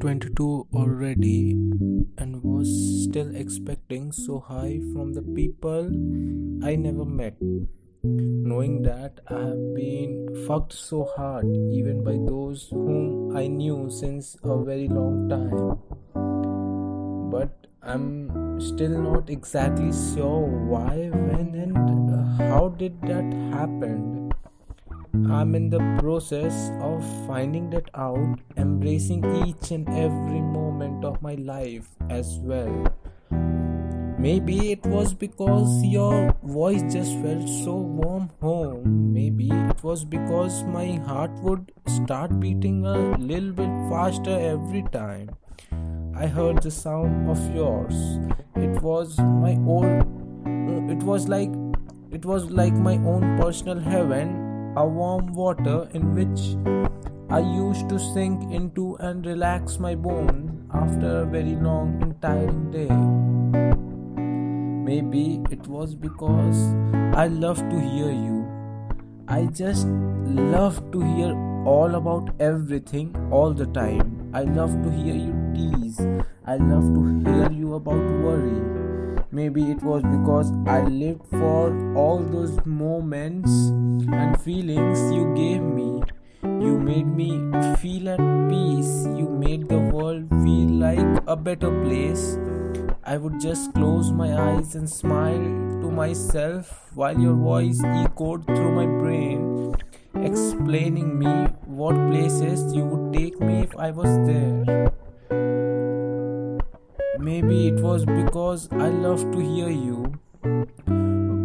22 already and was still expecting so high from the people I never met, knowing that I have been fucked so hard even by those whom I knew since a very long time. But I'm still not exactly sure why, when, and how did that happen. I'm in the process of finding that out, embracing each and every moment of my life as well. Maybe it was because your voice just felt so warm home. Maybe it was because my heart would start beating a little bit faster every time I heard the sound of yours. It was my old it was like my own personal heaven, a warm water in which I used to sink into and relax my bones after a very long and tiring day. Maybe it was because I love to hear you. I just love to hear all about everything all the time. I love to hear you tease. I love to hear you about worry. Maybe it was because I lived for all those moments and feelings you gave me. You made me feel at peace. You made the world feel like a better place. I would just close my eyes and smile to myself while your voice echoed through my brain, explaining me what places you would take me if I was there. Maybe it was because I love to hear you,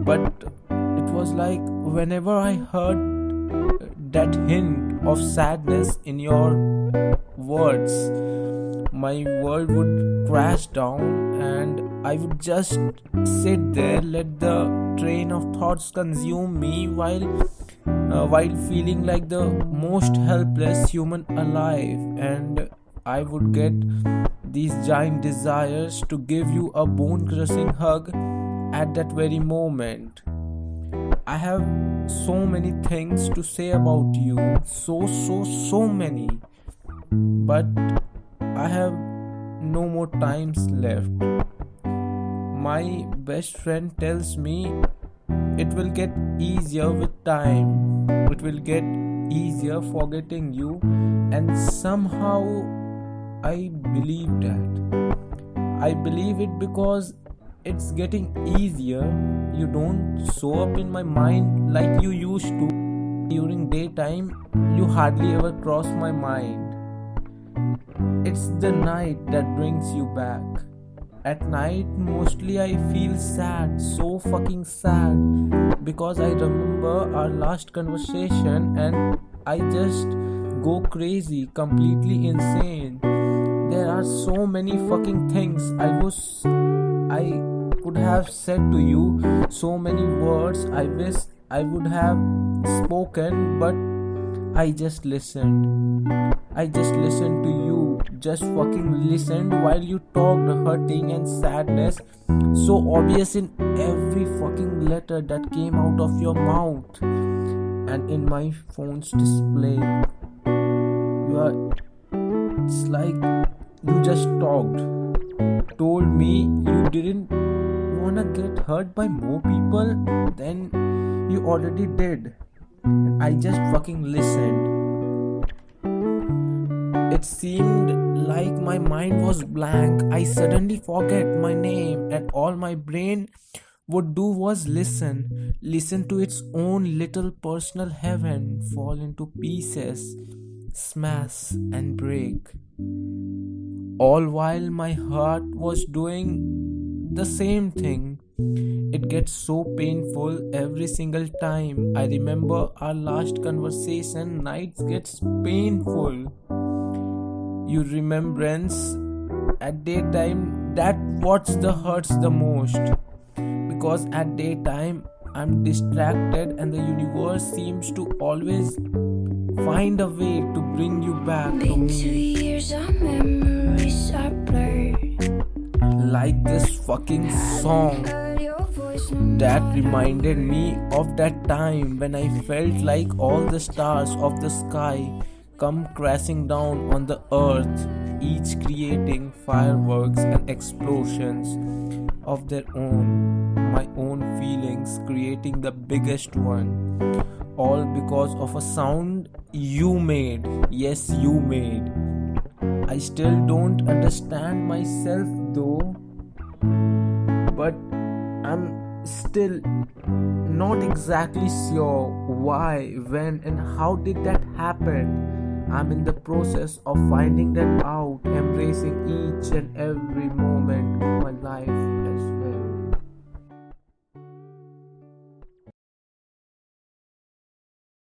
but it was like whenever I heard that hint of sadness in your words, my world would crash down and I would just sit there, let the train of thoughts consume me while feeling like the most helpless human alive, and I would get these giant desires to give you a bone-crushing hug at that very moment. I have so many things to say about you, so many, but I have no more times left. My best friend tells me it will get easier with time. It will get easier forgetting you, and somehow I believe that. I believe it because it's getting easier. You don't show up in my mind like you used to. During daytime, you hardly ever cross my mind. It's the night that brings you back. At night, mostly I feel sad, so fucking sad, because I remember our last conversation and I just go crazy, completely insane. There are so many fucking things I could have said to you, so many words I wish I would have spoken, but I just listened. I just listened to you, just fucking listened while you talked, hurting and sadness so obvious in every fucking letter that came out of your mouth and in my phone's display. It's like you just told me you didn't wanna get hurt by more people than you already did. And I just fucking listened. It seemed like my mind was blank. I suddenly forget my name, and all my brain would do was listen to its own little personal heaven fall into pieces, smash and break. All while my heart was doing the same thing. It gets so painful every single time I remember our last conversation. Nights gets painful. Your remembrance at daytime, that what's the hurts the most, because at daytime I'm distracted and the universe seems to always find a way to bring you back to me. 2 years our memories are blurred, like this fucking song that reminded me of that time when I felt like all the stars of the sky come crashing down on the earth each creating fireworks and explosions of their own, my own feelings creating the biggest one, all because of a sound you made. Yes, you made. I still don't understand myself though, but I'm still not exactly sure why, when, and how did that happen. I'm in the process of finding that out, embracing each and every moment of my life.